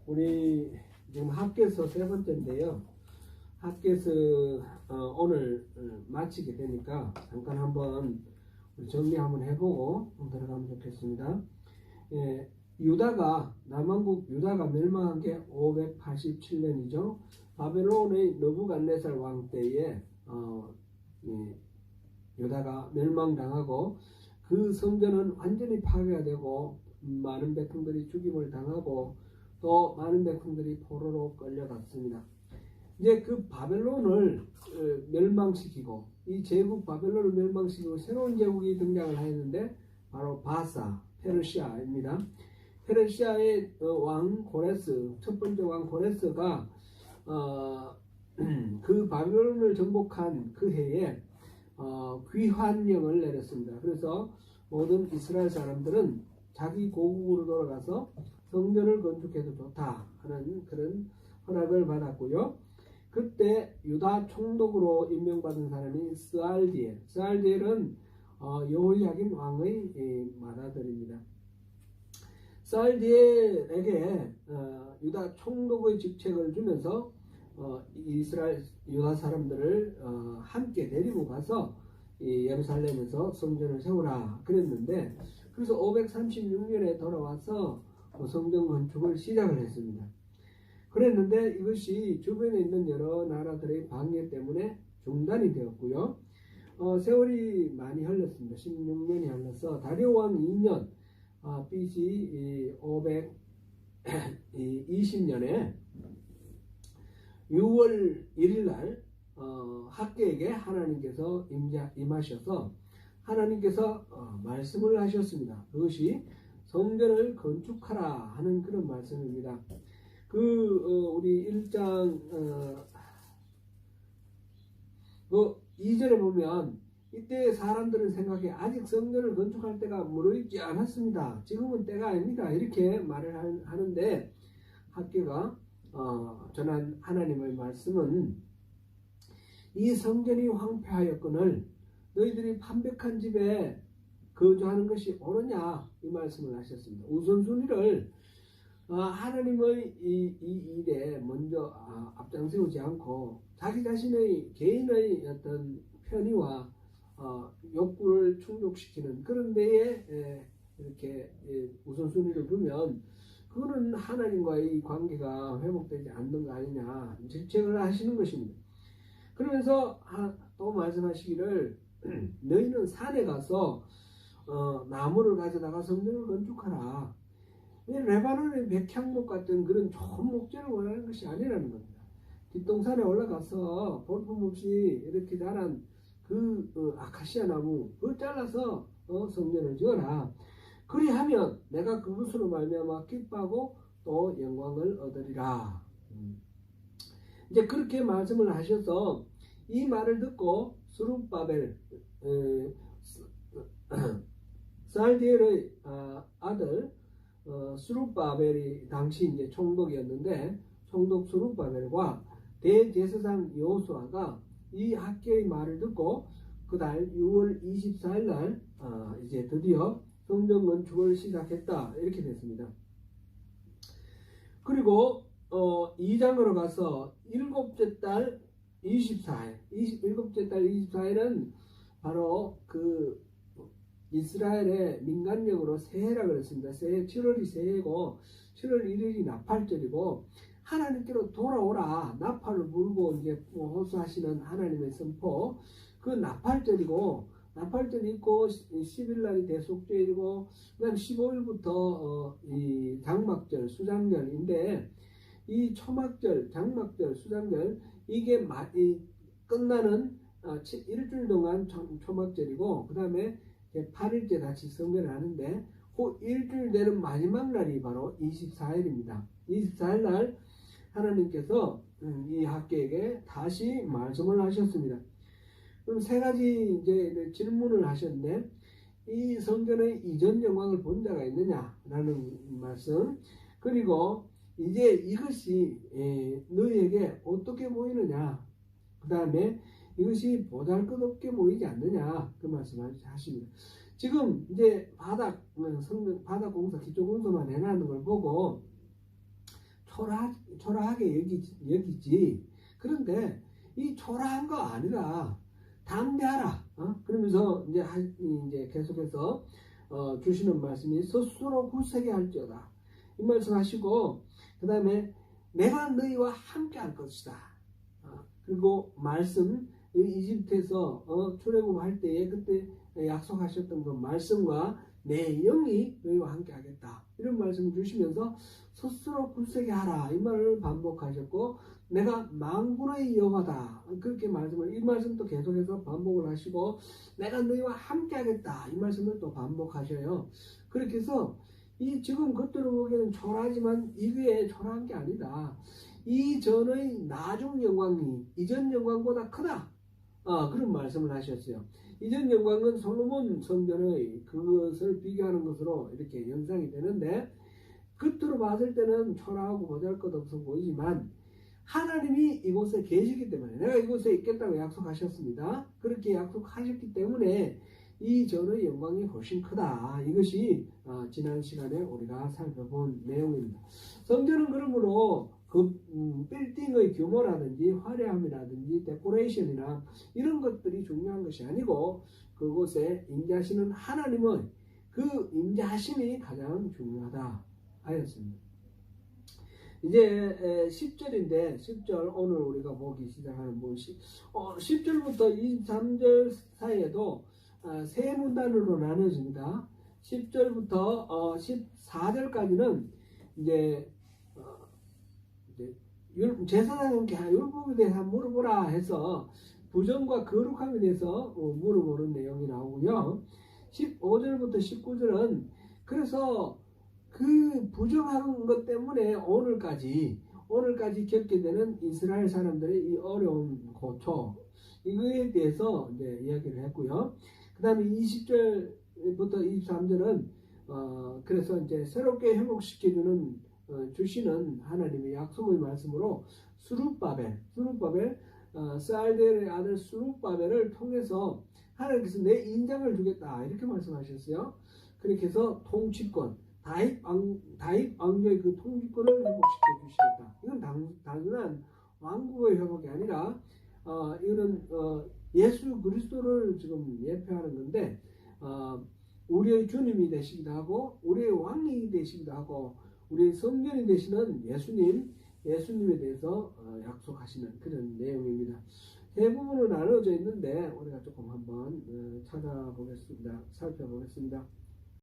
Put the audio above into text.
우리 지금 학교에서 세 번째인데요. 학교에서 오늘 마치게 되니까 잠깐 한번 정리 한번 해보고 들어가면 좋겠습니다. 예, 남왕국 유다가 멸망한 게 587년이죠. 바벨론의 느부갓네살 왕 때에 유다가 멸망당하고 그 성전은 완전히 파괴가 되고 많은 백성들이 죽임을 당하고 또 많은 백성들이 포로로 끌려갔습니다. 이제 그 바벨론을 멸망시키고 이 제국 바벨론을 멸망시키고 새로운 제국이 등장을 하였는데 바로 바사 페르시아입니다. 페르시아의 왕 고레스, 첫 번째 왕 고레스가 그 바벨론을 정복한 그 해에 귀환령을 내렸습니다. 그래서 모든 이스라엘 사람들은 자기 고국으로 돌아가서 성전을 건축해도 좋다 하는 그런 허락을 받았고요. 그때 유다 총독으로 임명받은 사람이 스알디엘은 여호야김 왕의 맏아들입니다. 스알디엘에게 유다 총독의 직책을 주면서 유다 사람들을 함께 데리고 가서 예루살렘에서 성전을 세우라 그랬는데, 그래서 536년에 돌아와서 성전 건축을 시작을 했습니다. 그랬는데 이것이 주변에 있는 여러 나라들의 방해 때문에 중단이 되었고요. 세월이 많이 흘렀습니다. 16년이 흘러서 다리오 왕 2년 BC 520년에 6월 1일 날 학개에게 하나님께서 임하셔서 하나님께서 말씀을 하셨습니다. 그것이 성전을 건축하라 하는 그런 말씀입니다. 우리 1장 2절에 보면 이때 사람들은 생각해 아직 성전을 건축할 때가 무르익지 않았습니다. 지금은 때가 아닙니다. 이렇게 말을 하는데 학개가 전한 하나님의 말씀은 이 성전이 황폐하였거늘 너희들이 판백한 집에 거주하는 것이 옳으냐 이 말씀을 하셨습니다. 우선순위를 하나님의 이 일에 먼저 앞장세우지 않고 자기 자신의 개인의 어떤 편의와 욕구를 충족시키는 그런 데에 이렇게 우선순위를 두면 그거는 하나님과의 관계가 회복되지 않는 거 아니냐 질책을 하시는 것입니다. 그러면서 또 말씀하시기를 너희는 산에 가서 나무를 가져다가 성전을 건축하라. 레바논의 백향목 같은 그런 좋은 목재를 원하는 것이 아니라는 겁니다. 뒷동산에 올라가서 볼품없이 이렇게 자란 그 아카시아 나무 그걸 잘라서 성전을 지어라. 그리하면 내가 그것으로 말미암아 기뻐하고 또 영광을 얻으리라. 이제 그렇게 말씀을 하셔서 이 말을 듣고 스룹바벨 스알디엘의 아들 스룹바벨이 당시 이제 총독이었는데 총독 스룹바벨과 대제사장 여호수아가 이 학개의 말을 듣고 그달 6월 24일 날 이제 드디어 성전 건축을 시작했다 이렇게 됐습니다. 그리고 2장으로 가서 일곱째 달 24일은 바로 그 이스라엘의 민간력으로 새해라 그랬습니다. 새해 7월이 새해고 7월 1일이 나팔절이고 하나님께로 돌아오라 나팔을 불고 이제 호소하시는 하나님의 선포 그 나팔절이고 나팔절이 있고 10일 날이 대속절이고 그다음 15일부터 이 장막절 수장절인데 이 초막절 장막절 수장절 이게 끝나는 일주일 동안 초막절이고 그 다음에 8일째 다시 성전을 하는데 그 일주일 되는 마지막 날이 바로 24일입니다. 24일 날 하나님께서 이 학개에게 다시 말씀을 하셨습니다. 그럼 세 가지 이제 질문을 하셨는데 이 성전의 이전 영광을 본 자가 있느냐라는 말씀 그리고 이제 이것이 너희에게 어떻게 보이느냐 그 다음에 이것이 보잘것없게 보이지 않느냐 그 말씀을 하십니다. 지금 이제 바닥 공사 기초 공사만 해놨는 걸 보고 초라하게 여기지. 그런데 이 초라한 거 아니라 담대하라. 그러면서 이제 계속해서 주시는 말씀이 스스로 굳세게 할지어다. 이 말씀하시고 그 다음에 내가 너희와 함께 할 것이다. 그리고 말씀 이집트에서 출애굽할 때에 그때 약속하셨던 그 말씀과 내 영이 너희와 함께 하겠다. 이런 말씀을 주시면서 스스로 굳세게 하라. 이 말을 반복하셨고 내가 만군의 여호와다. 그렇게 이 말씀도 계속해서 반복을 하시고 내가 너희와 함께 하겠다. 이 말씀을 또 반복하셔요. 그렇게 해서 이 지금 겉으로 보기에는 초라하지만 이게 초라한 게 아니다. 이전의 나중 영광이 이전 영광보다 크다. 그런 말씀을 하셨어요. 이전 영광은 솔로몬 성전의 그것을 비교하는 것으로 이렇게 연상이 되는데 겉으로 봤을 때는 초라하고 보잘것없어 보이지만 하나님이 이곳에 계시기 때문에 내가 이곳에 있겠다고 약속하셨습니다. 그렇게 약속하셨기 때문에 이 전의 영광이 훨씬 크다. 이것이 지난 시간에 우리가 살펴본 내용입니다. 성전은 그러므로 그 빌딩의 규모라든지 화려함이라든지 데코레이션이나 이런 것들이 중요한 것이 아니고 그곳에 임재하시는 하나님의 그 임재하심이 가장 중요하다 하였습니다. 이제 10절인데 10절 오늘 우리가 보기 시작하는 부분이 10절부터 23절 사이에도 세 문단으로 나눠집니다. 10절부터 14절까지는 이제 제사장님께 율법에 대해서 물어보라 해서 부정과 거룩함에 대해서 물어보는 내용이 나오고요. 15절부터 19절은 그래서 그 부정한 것 때문에 오늘까지 겪게 되는 이스라엘 사람들의 이 어려운 고초 이거에 대해서 이제 이야기를 했고요. 그 다음에 20절부터 23절은 그래서 이제 새롭게 회복시켜주는 주시는 하나님의 약속의 말씀으로 수룹바벨 스알델의 아들 수룹바벨을 통해서 하나님께서 내 인장을 주겠다 이렇게 말씀하셨어요. 그렇게 해서 통치권 다윗 왕조의 그 통치권을 회복시켜 주시겠다. 이건 단순한 왕국의 회복이 아니라 이거는 예수 그리스도를 지금 예표하는 건데 우리의 주님이 되시기도 하고 우리의 왕이 되시기도 하고 우리의 성전이 되시는 예수님에 대해서 약속하시는 그런 내용입니다. 세 부분으로 나눠져 있는데 우리가 조금 한번 살펴보겠습니다.